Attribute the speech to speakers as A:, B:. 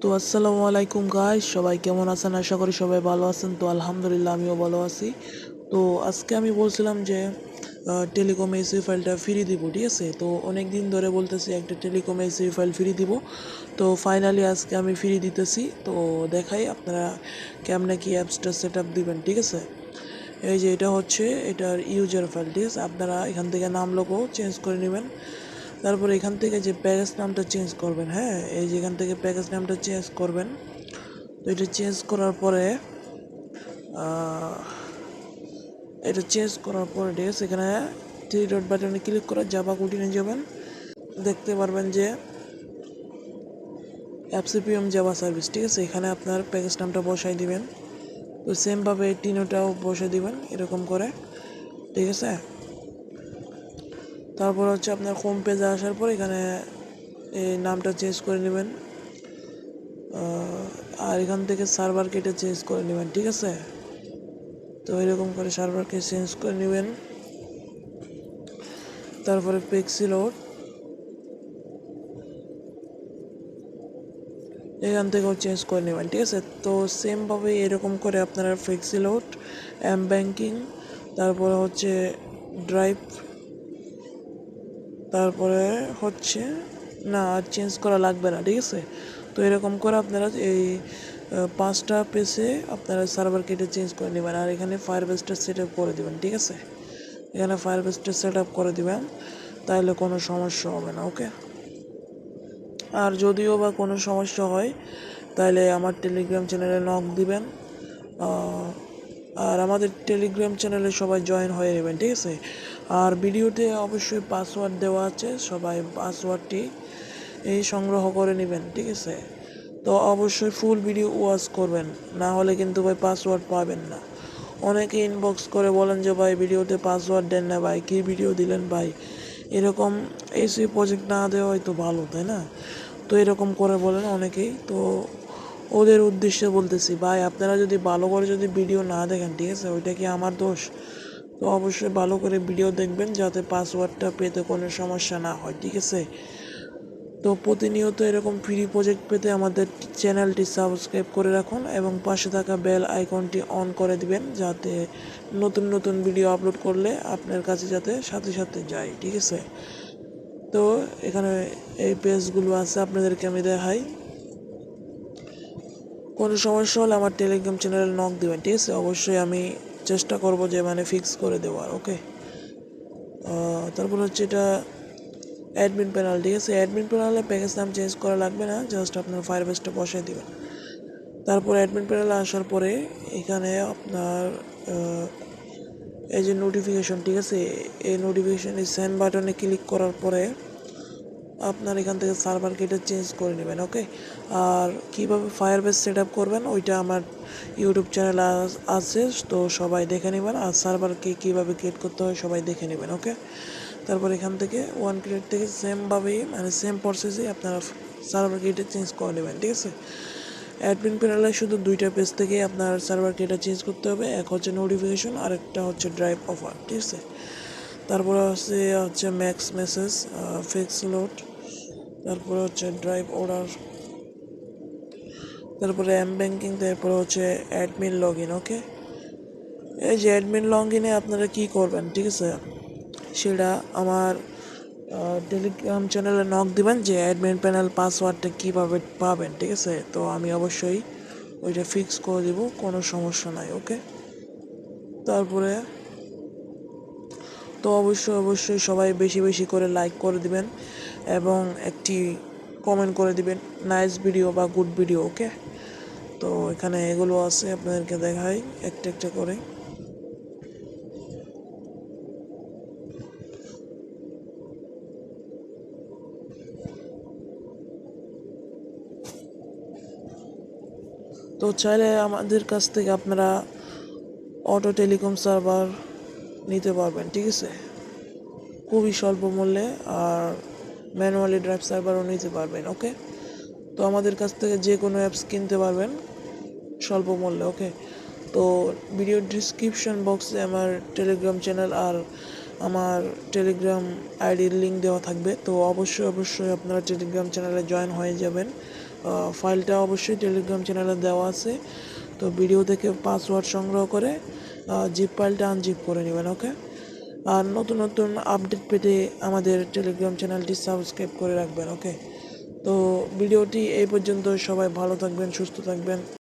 A: তো আসসালামু আলাইকুম গাইস, সবাই কেমন আছেন? আশা করি সবাই ভালো আছেন। তো আলহামদুলিল্লাহ আমিও ভালো আছি। তো আজকে আমি বলছিলাম যে টেলিকম এসি ফাইলটা ফ্রি দিব, ঠিক আছে? তো অনেক দিন ধরে বলতেছি একটা টেলিকম এসি ফাইল ফ্রি দিব। তো ফাইনালি আজকে আমি ফ্রি দিতেছি। তো দেখাই আপনারা কেমনে কি অ্যাপসটা সেট আপ দিবেন, ঠিক আছে? এই যে এটা হচ্ছে এটার ইউজার ফাইল, ঠিক আছে? আপনারা এখান থেকে নাম লোগো চেঞ্জ করে নেবেন। তারপরে এখান থেকে যে প্যাকেজ নামটা চেঞ্জ করবেন, হ্যাঁ, এই যে এখান থেকে প্যাকেজ নামটা চেঞ্জ করবেন। তো এটা চেঞ্জ করার পরে এটা চেঞ্জ করার পরে ঠিক আছে, এখানে থ্রি ডট বাটনে ক্লিক করে জাভা কোডিনে যাবেন। দেখতে পারবেন যে 𝐓𝐶PM জাভা সার্ভিস, ঠিক আছে? এখানে আপনার প্যাকেজ নামটা বসাই দিবেন। তো সেমভাবে টিনোটাও বসে দিবেন এরকম করে, ঠিক আছে? তারপর হচ্ছে আপনার হোম পেজে আসার পর এখানে এই নামটা চেঞ্জ করে নেবেন। আর এখান থেকে সার্ভার কেটে চেঞ্জ করে নেবেন, ঠিক আছে? তো এরকম করে সার্ভারকে চেঞ্জ করে নেবেন। তারপরে পিক্সেলোড এখান থেকেও চেঞ্জ করে নেবেন, ঠিক আছে? তো সেমভাবে এরকম করে আপনারা পিক্সেলোড, এম ব্যাংকিং, তারপরে হচ্ছে ড্রাইভ, তারপরে হচ্ছে না আর চেঞ্জ করা লাগবে না, ঠিক আছে? তো এরকম করে আপনারা এই 5টা পেজে আপনারা সার্ভার কেটে চেঞ্জ করে নেবেন। আর এখানে ফায়ারবেসটা সেট আপ করে দেবেন, ঠিক আছে? এখানে ফায়ারবেসটা সেট আপ করে দেবেন, তাহলে কোনো সমস্যা হবে না, ওকে? আর যদিও বা কোনো সমস্যা হয় তাহলে আমার টেলিগ্রাম চ্যানেলে নক দিবেন। আর আমাদের টেলিগ্রাম চ্যানেলে সবাই জয়েন হয়ে নেবেন, ঠিক আছে? আর ভিডিওতে অবশ্যই পাসওয়ার্ড দেওয়া আছে, সবাই পাসওয়ার্ডটি এই সংগ্রহ করে নেবেন, ঠিক আছে? তো অবশ্যই ফুল ভিডিও ওয়াচ করবেন, না হলে কিন্তু ভাই পাসওয়ার্ড পাবেন না। অনেকে ইনবক্স করে বলেন যে ভাই ভিডিওতে পাসওয়ার্ড দেন না, ভাই কী ভিডিও দিলেন ভাই, এরকম এসি প্রজেক্ট না দেওয়া হয়তো ভালো, তাই না? তো এরকম করে বলেন অনেকেই। তো ওদের উদ্দেশ্যে বলতেছি, ভাই আপনারা যদি ভালো করে যদি ভিডিও না দেখেন, ঠিক আছে, ওইটা কি আমার দোষ? তো অবশ্যই ভালো করে ভিডিও দেখবেন যাতে পাসওয়ার্ডটা পেতে কোনো সমস্যা না হয়, ঠিক আছে? তো প্রতিনিয়ত এরকম ফ্রি প্রজেক্ট পেতে আমাদের চ্যানেলটি সাবস্ক্রাইব করে রাখুন এবং পাশে থাকা বেল আইকনটি অন করে দিবেন, যাতে নতুন নতুন ভিডিও আপলোড করলে আপনার কাছে যাতে সাথে সাথে যায়, ঠিক আছে? তো এখানে এই পেজগুলো আছে, আপনাদেরকে আমি দেখাই। কোনো সমস্যা হলে আমার টেলিগ্রাম চ্যানেলে নক দিবেন, ঠিক আছে? অবশ্যই আমি চেষ্টা করব যে মানে ফিক্স করে দেওয়ার, ওকে? তারপর হচ্ছে এটা অ্যাডমিন প্যানেল, ঠিক আছে? অ্যাডমিন প্যানেলে প্যাকেজ নাম চেঞ্জ করা লাগবে না, জাস্ট আপনার ফায়ারবেসটা বসাই দিবেন। তারপর অ্যাডমিন প্যানেলে আসার পরে এখানে আপনার এই যে নোটিফিকেশন, ঠিক আছে? এই নোটিফিকেশন এই সেন্ড বাটনে ক্লিক করার পরে আপনার এখান থেকে সার্ভার কেটে চেঞ্জ করে নেবেন, ওকে? আর কীভাবে ফায়ারবেস সেট আপ করবেন ওইটা আমার ইউটিউব চ্যানেল আছে, তো সবাই দেখে নেবেন। আর সার্ভারকে কীভাবে ক্রিয়েট করতে হয় সবাই দেখে নেবেন, ওকে? তারপর এখান থেকে ওয়ান ক্রিয়েট থেকে সেমভাবেই মানে সেম প্রসেসে আপনারা সার্ভার কেটে চেঞ্জ করে নেবেন, ঠিক আছে? অ্যাডমিন প্যানেলে শুধু 2টা পেজ থেকে আপনার সার্ভার কেটে চেঞ্জ করতে হবে, এক হচ্ছে নোটিফিকেশন আর একটা হচ্ছে ড্রাইভ অফার, ঠিক আছে? তারপরে হচ্ছে ম্যাক্স মেসেজ, ফিক্স লোড, তারপরে হচ্ছে ড্রাইভ অর্ডার, তারপরে এম ব্যাংকিং, তারপরে হচ্ছে অ্যাডমিন লগ ইন, ওকে? এই যে অ্যাডমিন লগ ইনে আপনারা কী করবেন, ঠিক আছে, সেটা আমার টেলিগ্রাম চ্যানেলে নক দিবেন যে অ্যাডমিন প্যানেল পাসওয়ার্ডটা কীভাবে পাবেন, ঠিক আছে? তো আমি অবশ্যই ওইটা ফিক্স করে দিব, কোনো সমস্যা নাই, ওকে? তারপরে তো অবশ্যই সবাই বেশি বেশি করে লাইক করে দিবেন এবং একটি কমেন্ট করে দিবেন নাইস ভিডিও বা গুড ভিডিও, ওকে? তো এখানে এগুলো আছে, আপনাদেরকে দেখাই একটা একটা করে। তো চাইলে আমাদের কাছ থেকে আপনারা অটো টেলিকম সার্ভার নিতে পারবেন, ঠিক আছে, খুবই স্বল্প মূল্যে। আর ম্যানুয়ালি ড্রাইভ সার্ভারও নিতে পারবেন, ওকে? তো আমাদের কাছ থেকে যে কোনো অ্যাপস কিনতে পারবেন স্বল্প মূল্যে, ওকে? তো ভিডিও ডিসক্রিপশন বক্সে আমার টেলিগ্রাম চ্যানেল আর আমার টেলিগ্রাম আইডির লিঙ্ক দেওয়া থাকবে। তো অবশ্যই আপনারা টেলিগ্রাম চ্যানেলে জয়েন হয়ে যাবেন ফাইলটা অবশ্যই টেলিগ্রাম চ্যানেলে দেওয়া আছে। তো ভিডিও থেকে পাসওয়ার্ড সংগ্রহ করে জিপ ফাইলটা আনজিপ করে নেবেন, ওকে। আর নতুন নতুন আপডেট পেতে আমাদের টেলিগ্রাম চ্যানেলটি সাবস্ক্রাইব করে রাখবেন, ওকে। তো ভিডিওটি এই পর্যন্ত, সবাই ভালো থাকবেন, সুস্থ থাকবেন।